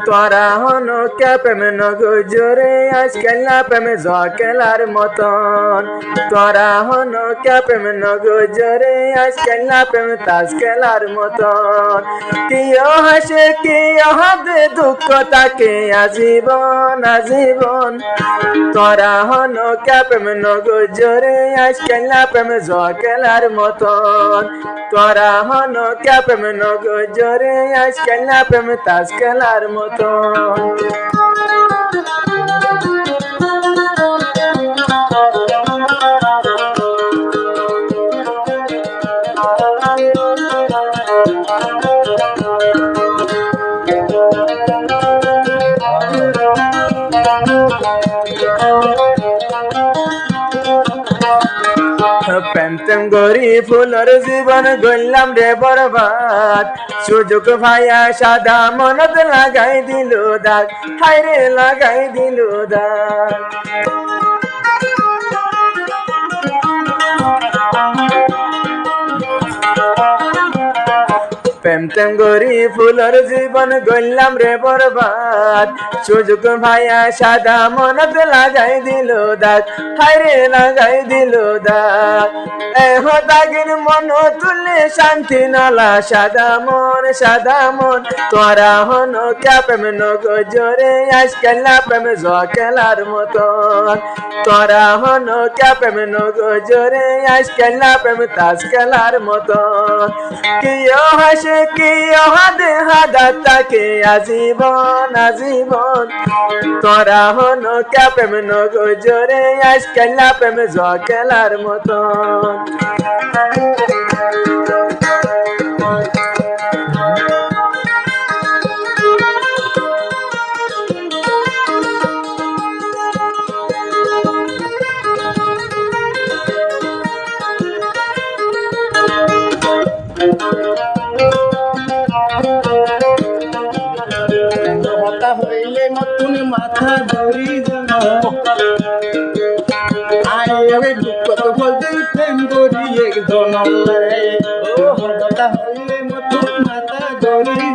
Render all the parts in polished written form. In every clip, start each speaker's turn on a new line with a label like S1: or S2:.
S1: তোরা হন কে প্রেমে নগজরে আজকাল না প্রেমে জকেলার মতন তোরা হন কে প্রেমে নগজরে আজকাল না প্রেমে তাজকেলার মতন কিয় হাসে কিয় হাদে দুঃখ তাকে আজীবন আজীবন তোরা হন কে প্রেমে নগজরে আজকাল না প্রেমে জকেলার মতন তোরা হন কে প্রেমে নগজরে আজকাল না প্রেমে তাজকেলার মতন প্রেম গরি ফুলর জীবন গইলাম রে বরবাদ সুযোগ ভাইয়া সাদা মনত লাগাই দিল দাগ হায়রে লাগাই দিল দাগ প্রেম গরি ফুলর জীবন গইলাম রে বরবাদ সুযোগ ভাইয়া সাদা মনত লাগাই দিল দাগ হায়রে লাগাই দিল দাগ এহ দাগিন মন তুলে শান্তি নলা সাদা মন তোরা হন কে প্রেম নগজরে আজকাল না প্রেম জকেলার মতন তোরা হন কে প্রেম নগজরে আজকাল না প্রেম তাজকেলার মতন কিয় হাসে কিয় হাদে হাদা তাকে আজীবন আজীবন তোরা হন কে প্রেম নগজরে আজকাল না প্রেম জকেলার মতন
S2: হইলে নতুন মাথা ধরি আয় দুঃখ বলতে প্রেম করি একজন কথা হইলে নতুন মাথা ধরি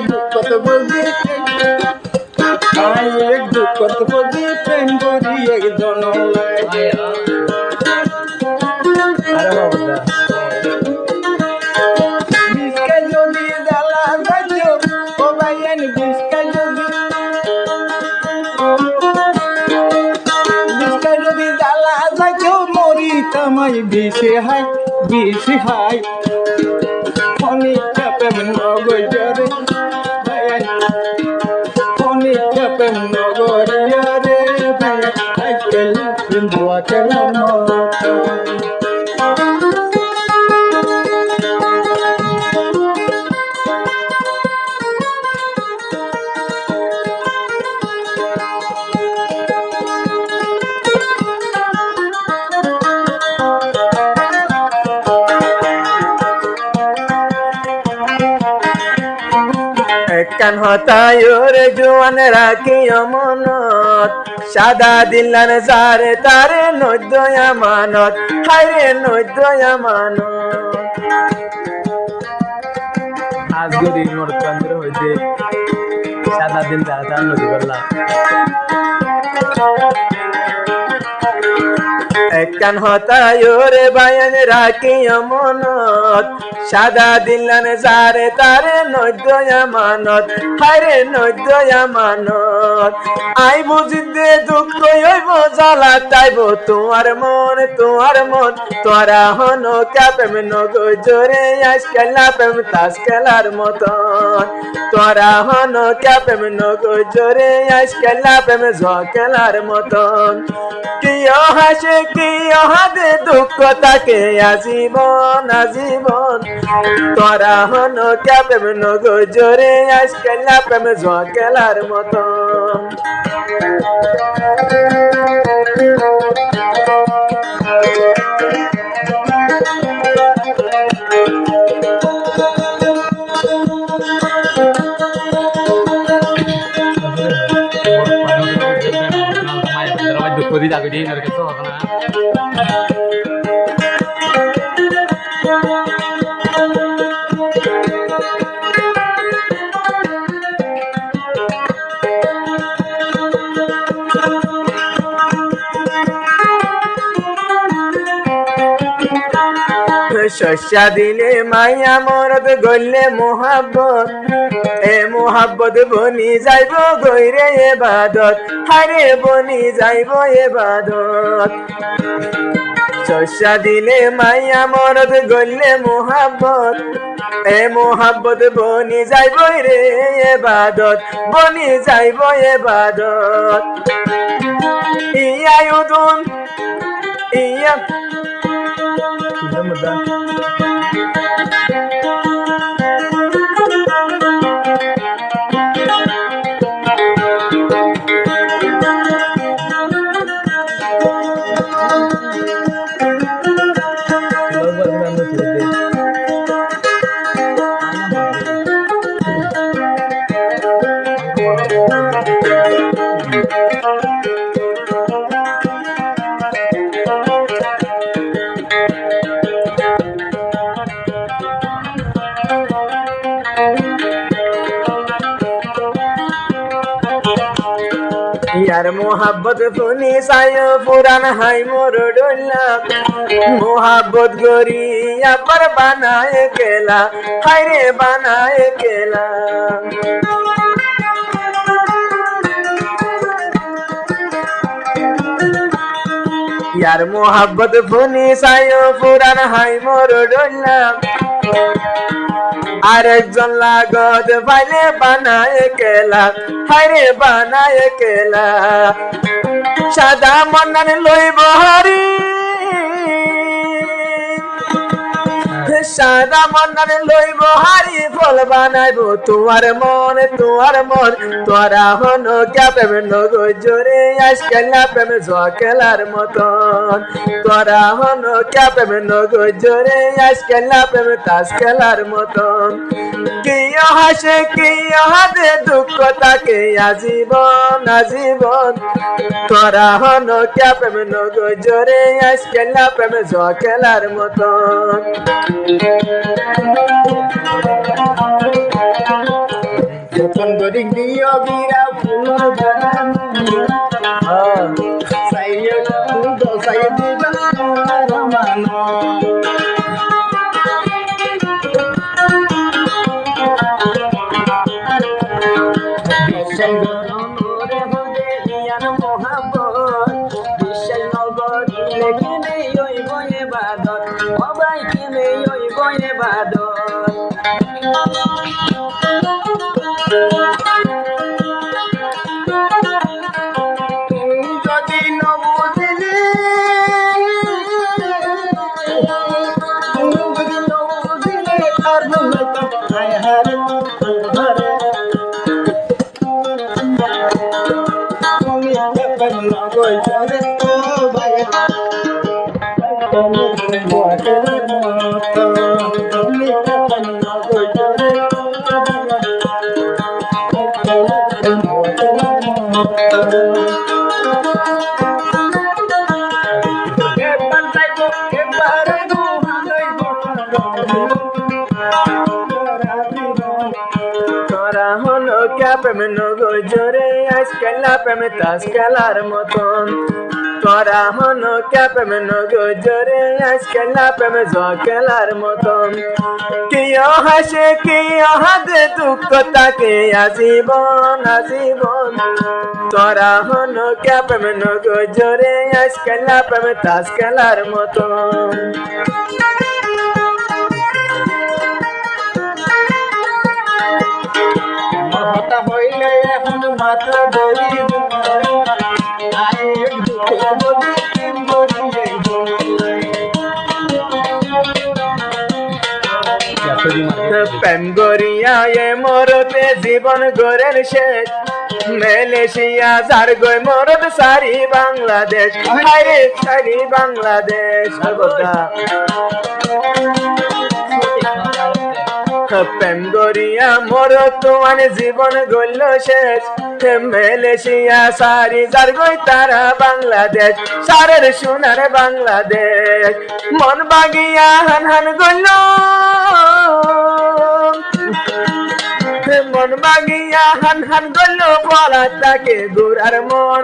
S2: দুঃখ বলতে দুঃখ বলতে প্রেম করি একজন আমায় বেশি হাই অনেক প্রেম নগরে অনেক প্রেম নগরে রে আজকাল দোয়া কেলাম
S1: কান হতায়ুর জোয়ান রাখি অমনত সাদা দিলান যারে তারে নৈদ্য আমানত হায়রে নৈদ্য আমানত আজগরি মোর চন্দ্র হইতে সাদা দিন রাত নদী বললা কান হতায়ুর বায়ান রাখি অমনত সাদা দিলান যারে তারে নৈদ্য আমানত হায়রে নৈদ্য আমানত আই বুঝিতে দুঃখ হইব জ্বালা তাইব তোমার মন তোরা হন কে প্রেম নগজরে আজকাল না প্রেম তাজকেলার মতন তোরা হন কে প্রেম নগজরে আজকাল না প্রেম জকেলার মতন কিয় হাসে কিয় হাদে দুঃখ তাকে আজীবন আজীবন তোরা হন কে প্রেম নগজরে আজকাল না প্রেম জকেলার মতন
S3: Kuri jago di ngerti tuh karena
S1: শস্যা দিলে মায়া মরদ গইলে মোহাব্বত এ মোহাব্বত বনি যাইব গইরে এবাদত হারে বনি যাইব এবাদত শস্যা দিলে মায়া মরদ গইলে মোহাব্বত এ মোহাব্বত বনি যাইব রে এবাদত বনি যাইব এবাদত ইয়া ইউদুন ইয়া यार मोहब्बत पुनी सायो पुरान हाय मोर डोला मोहब्बत गोरिया पर बनाए केला हाय रे बनाए केला यार मोहब्बत पुनी सायो पुरान हाय मोर डोला আরেকজন লাগত পাইলে বানায় কেলা হায়রে বানায় কেলা সাদা মন্নান লইব হারি সাদা মন্নান লইব হারি ফল বানাইব তোমার মন তোরা হন প্রেম নগো জোরে আজকালা প্রেম জকেলার মতন তোরা হন প্রেম নগো জোরে আজকালা প্রেম তাস খেলার মতন কিয় হাসে কিয় হাতে দুঃখ তাকে আজীবন আজীবন তোরা হন প্রেম নগো জোরে আজকালা প্রেম জকেলার মতন
S2: যখন গরি দিও বিরা ফুল বানানো সাইয়ে ফুল সাইয়ে দিবা রমানো বিশাল গরমরে হদে ইয়ান মোহাব্বত বিশাল নগর লেখনে ওই বয়ে বাদত সবাই কিনে ওই বয়ে বাদত যদি নবুঝিলি আর হায় হারে তুমি কেমন নগই চলে তো ভাই তুমি কেমন নগই চলে
S1: তোরা হলো প্রেম নগো জোরে আজকালা প্রেম তাস খেলার মতন তোরা হলো প্রেম নগো জোরে আজকালা প্রেম জকেলার মতন কিয় হাসে কিয় হাতে দুঃখ তাকে আজীবন আজীবন তোরা হলো প্রেম নগো জোরে আজকালা প্রেম তাস খেলার মতন
S2: হতা হইলে এখন মাথা ধরি আয়ে দুঃখ বলি
S1: প্রেম গরিয়া এ মরতে জীবন গরের শেষ মালয়েশিয়া যার গই মরদ সারি বাংলাদেশ হায়রে সারি বাংলাদেশ প্রেম গরিয়া মোর তোমার জীবন গইল শেষ মালয়েশিয়া সারি যার গই তারা বাংলাদেশ সারের সোনার বাংলাদেশ মন বাগিয়া হান হান গইল মন বাগিয়া হান হান গইল পলা তাকে গোরার মন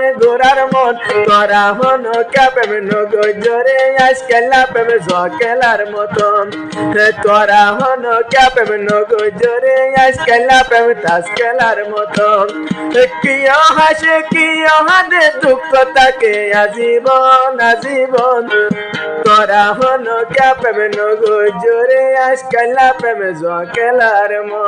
S1: তোরা হন ক্যাপেম নগজরে আজকাল প্রেম জকেলার মতন তোরা হন ক্যাপেম নগজরে আজকাল প্রেম তাসকেলার মতন কিয় হাসে কিয় হাদে দুঃখ তাকে আজীবন তোরা হন ক্যাপেম নগজরে আজকাল প্রেম জকেলার মতন